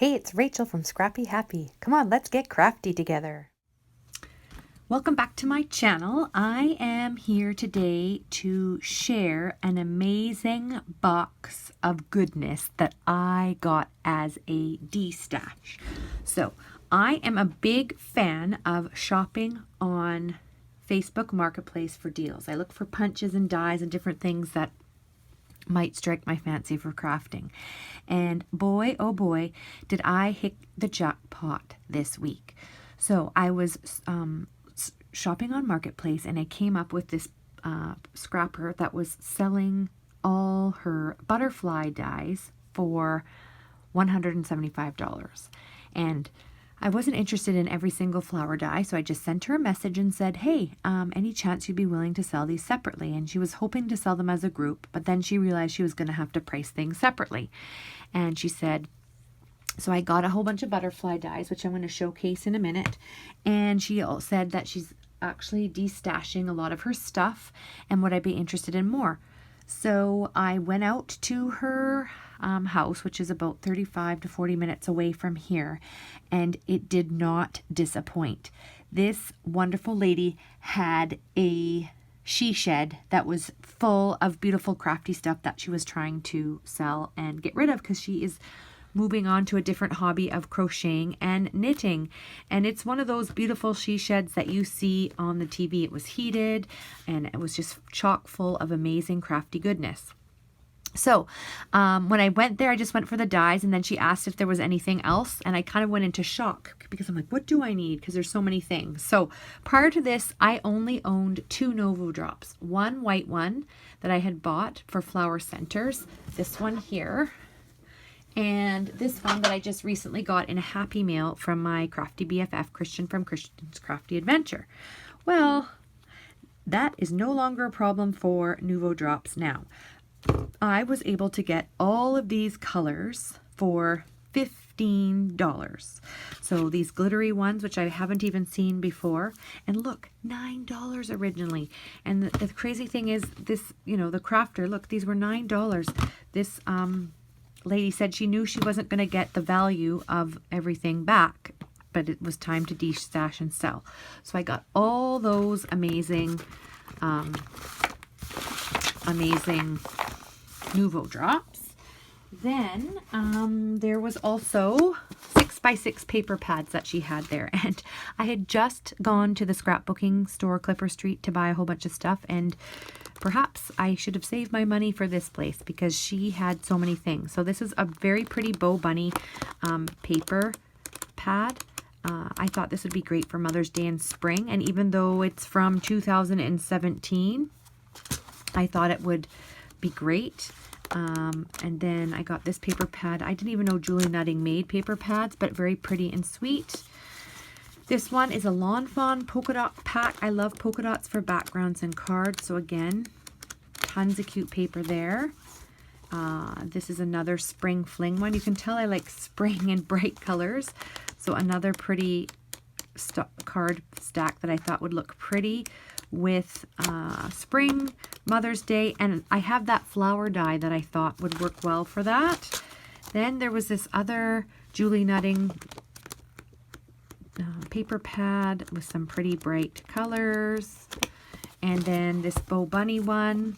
Hey, it's Rachel from Scrappy Happy. Come on, let's get crafty together. Welcome back to my channel. I am here today to share an amazing box of goodness that I got as a destash. So I am a big fan of shopping on Facebook Marketplace for deals. I look for punches and dies and different things that might strike my fancy for crafting. And boy, oh boy, did I hit the jackpot this week. So I was shopping on Marketplace and I came up with this scrapper that was selling all her butterfly dies for $175. And I wasn't interested in every single flower die, so I just sent her a message and said, hey, any chance you'd be willing to sell these separately? And she was hoping to sell them as a group, but then she realized she was going to have to price things separately. And she said, so I got a whole bunch of butterfly dies, which I'm going to showcase in a minute. And she said that she's actually destashing a lot of her stuff and would I be interested in more? So I went out to her house, which is about 35 to 40 minutes away from here, and it did not disappoint. This wonderful lady had a she shed that was full of beautiful crafty stuff that she was trying to sell and get rid of because she is moving on to a different hobby of crocheting and knitting. And it's one of those beautiful she sheds that you see on the TV. It was heated and it was just chock full of amazing crafty goodness. So when I went there, I just went for the dies, and then she asked if there was anything else, and I kind of went into shock because I'm like, what do I need? Because there's so many things. So prior to this, I only owned 2 Nuvo Drops. One white one that I had bought for flower centers, this one here, and this one that I just recently got in a Happy Mail from my crafty BFF, Christian from Christian's Crafty Adventure. Well, that is no longer a problem for Nuvo Drops now. I was able to get all of these colors for $15. So these glittery ones, which I haven't even seen before, and look, $9 originally. And the crazy thing is this, you know, the crafter, look, these were $9. This lady said she knew she wasn't going to get the value of everything back, but it was time to destash and sell. So I got all those amazing Nuvo Drops. Then there was also 6x6 paper pads that she had there, and I had just gone to the scrapbooking store, Clipper Street, to buy a whole bunch of stuff, and perhaps I should have saved my money for this place because she had so many things. So this is a very pretty Bow Bunny paper pad. I thought this would be great for Mother's Day in spring, and even though it's from 2017, I thought it would be great. And then I got this paper pad. I didn't even know Julie Nutting made paper pads, but very pretty and sweet. This one is a Lawn Fawn polka dot pack. I love polka dots for backgrounds and cards. So again, tons of cute paper there. This is another spring fling one. You can tell I like spring and bright colors. So another pretty card stack that I thought would look pretty with spring, Mother's Day, and I have that flower die that I thought would work well for that. Then there was this other Julie Nutting paper pad with some pretty bright colors, and then this Bow Bunny one.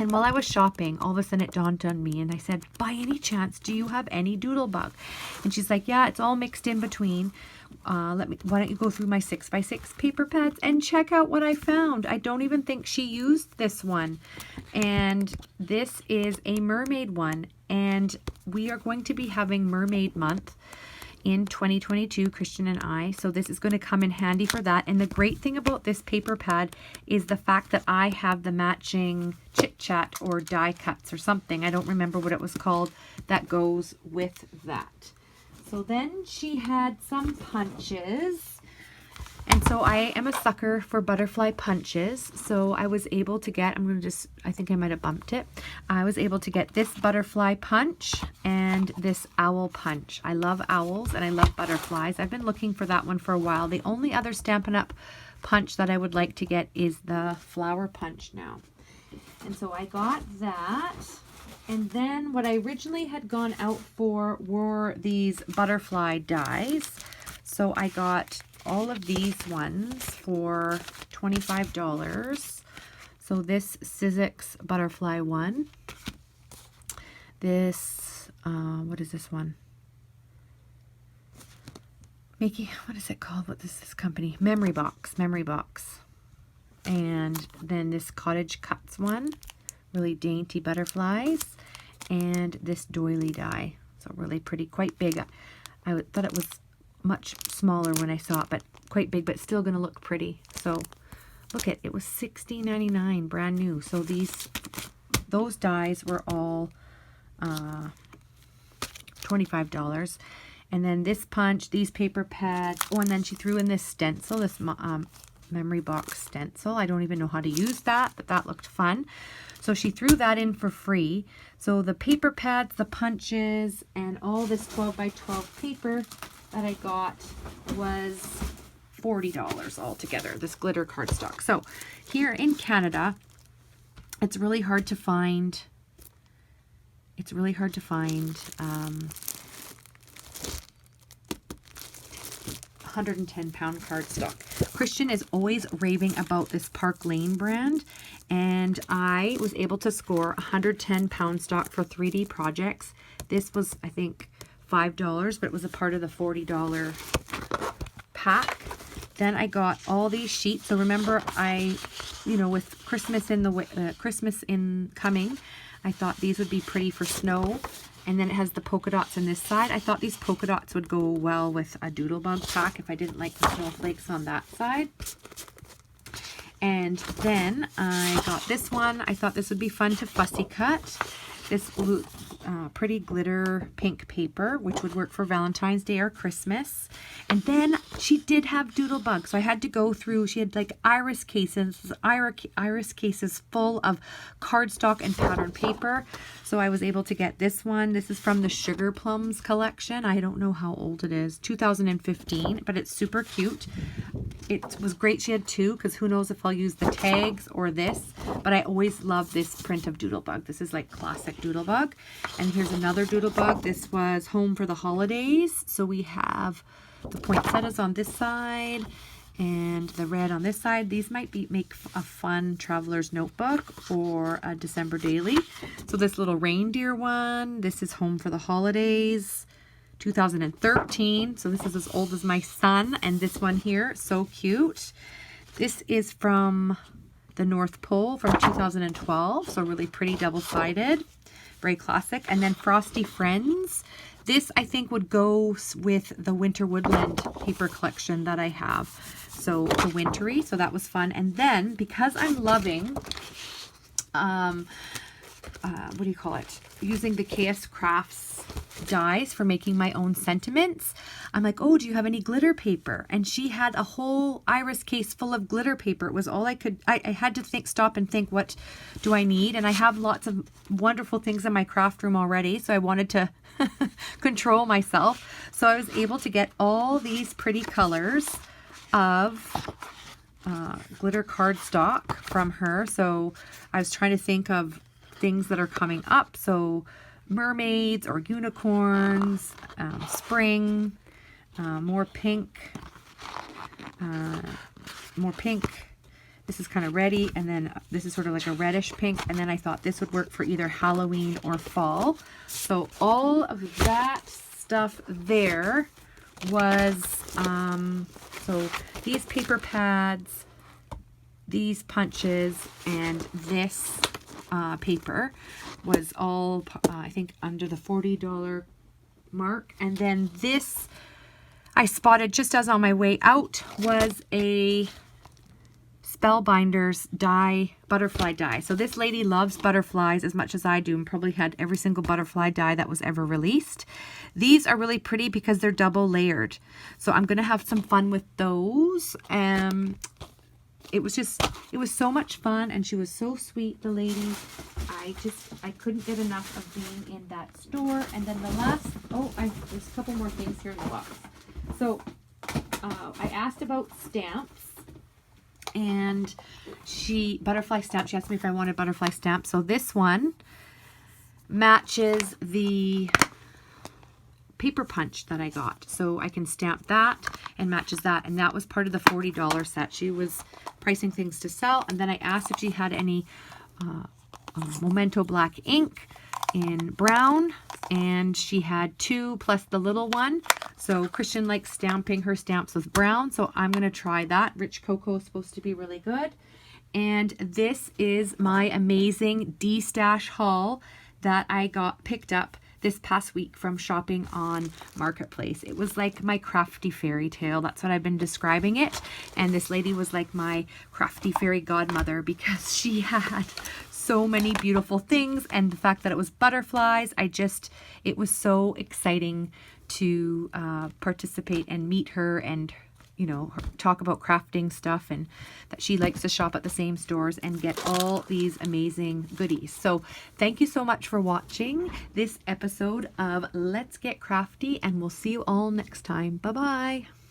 And while I was shopping, all of a sudden it dawned on me, and I said, by any chance, do you have any Doodlebug? And she's like, yeah, it's all mixed in between. Why don't you go through my 6x6 paper pads and check out what I found. I don't even think she used this one. And this is a mermaid one. And we are going to be having Mermaid Month in 2022, Christian and I. So this is going to come in handy for that. And the great thing about this paper pad is the fact that I have the matching Chit Chat or die cuts or something. I don't remember what it was called that goes with that. So then she had some punches, and so I am a sucker for butterfly punches. So I was able to get, I think I might have bumped it. I was able to get this butterfly punch and this owl punch. I love owls and I love butterflies. I've been looking for that one for a while. The only other Stampin' Up! Punch that I would like to get is the flower punch now. And so I got that. And then what I originally had gone out for were these butterfly dies. So I got all of these ones for $25. So this Sizzix butterfly one. This, what is this one? What is it called? What is this company? Memory Box. And then this Cottage Cuts one. Really dainty butterflies. And this doily die. So really pretty, quite big. I thought it was much smaller when I saw it, but quite big, but still going to look pretty. So look at it was $16.99, brand new. So those dies were all $25. And then this punch, these paper pads. Oh, and then she threw in this stencil, this memory box stencil. I don't even know how to use that, but that looked fun. So she threw that in for free. So the paper pads, the punches, and all this 12 by 12 paper that I got was $40 altogether, this glitter cardstock. So here in Canada, it's really hard to find 110-pound cardstock. Christian is always raving about this Park Lane brand, and I was able to score 110-pound stock for 3D projects. This was, I think, $5, but it was a part of the $40 pack. Then I got all these sheets. So remember, with Christmas coming, I thought these would be pretty for snow. And then it has the polka dots on this side. I thought these polka dots would go well with a doodlebug pack if I didn't like the snowflakes on that side. And then I got this one. I thought this would be fun to fussy cut. This pretty glitter pink paper, which would work for Valentine's Day or Christmas. And then she did have doodlebug, so I had to go through. She had like iris cases full of cardstock and pattern paper. So I was able to get this one. This is from the Sugar Plums collection. I don't know how old it is, 2015, but it's super cute. It was great she had two, because who knows if I'll use the tags or this, but I always love this print of Doodlebug. This is like classic Doodlebug. And here's another Doodlebug. This was Home for the Holidays. So we have the poinsettias on this side and the red on this side. These might make a fun traveler's notebook or a December daily. So this little reindeer one, this is Home for the Holidays, 2013. So this is as old as my son. And this one here, so cute. This is from the North Pole from 2012. So really pretty, double-sided, very classic. And then Frosty Friends. This, I think, would go with the Winter Woodland paper collection that I have. So the wintry, so that was fun. And then, because I'm loving, using the KS Crafts dies for making my own sentiments, I'm like, oh, do you have any glitter paper? And she had a whole iris case full of glitter paper. It was all I could, I had to stop and think, what do I need? And I have lots of wonderful things in my craft room already, so I wanted to control myself. So I was able to get all these pretty colors of glitter cardstock from her. So I was trying to think of things that are coming up. So mermaids or unicorns, spring, more pink. This is kind of reddy, and then this is sort of like a reddish pink, and then I thought this would work for either Halloween or fall. So all of that stuff there was, so these paper pads, these punches, and this paper was all, I think, under the $40 mark. And then this I spotted just as on my way out was a Spellbinders die, butterfly die. So this lady loves butterflies as much as I do, and probably had every single butterfly die that was ever released. These are really pretty because they're double layered. So I'm going to have some fun with those. It was so much fun, and she was so sweet, the lady. I couldn't get enough of being in that store. And then the last, there's a couple more things here in the box. So I asked about stamps, and butterfly stamps. She asked me if I wanted butterfly stamps. So this one, matches the paper punch that I got. So I can stamp that and matches that. And that was part of the $40 set. She was pricing things to sell. And then I asked if she had any Memento black ink in brown. And she had 2 plus the little one. So Christian likes stamping her stamps with brown. So I'm going to try that. Rich Cocoa is supposed to be really good. And this is my amazing Destash haul that I picked up this past week from shopping on Marketplace. It was like my crafty fairy tale. That's what I've been describing it. And this lady was like my crafty fairy godmother because she had so many beautiful things, and the fact that it was butterflies, it was so exciting to participate and meet her and, you know, talk about crafting stuff, and that she likes to shop at the same stores and get all these amazing goodies. So thank you so much for watching this episode of Let's Get Crafty, and we'll see you all next time. Bye-bye.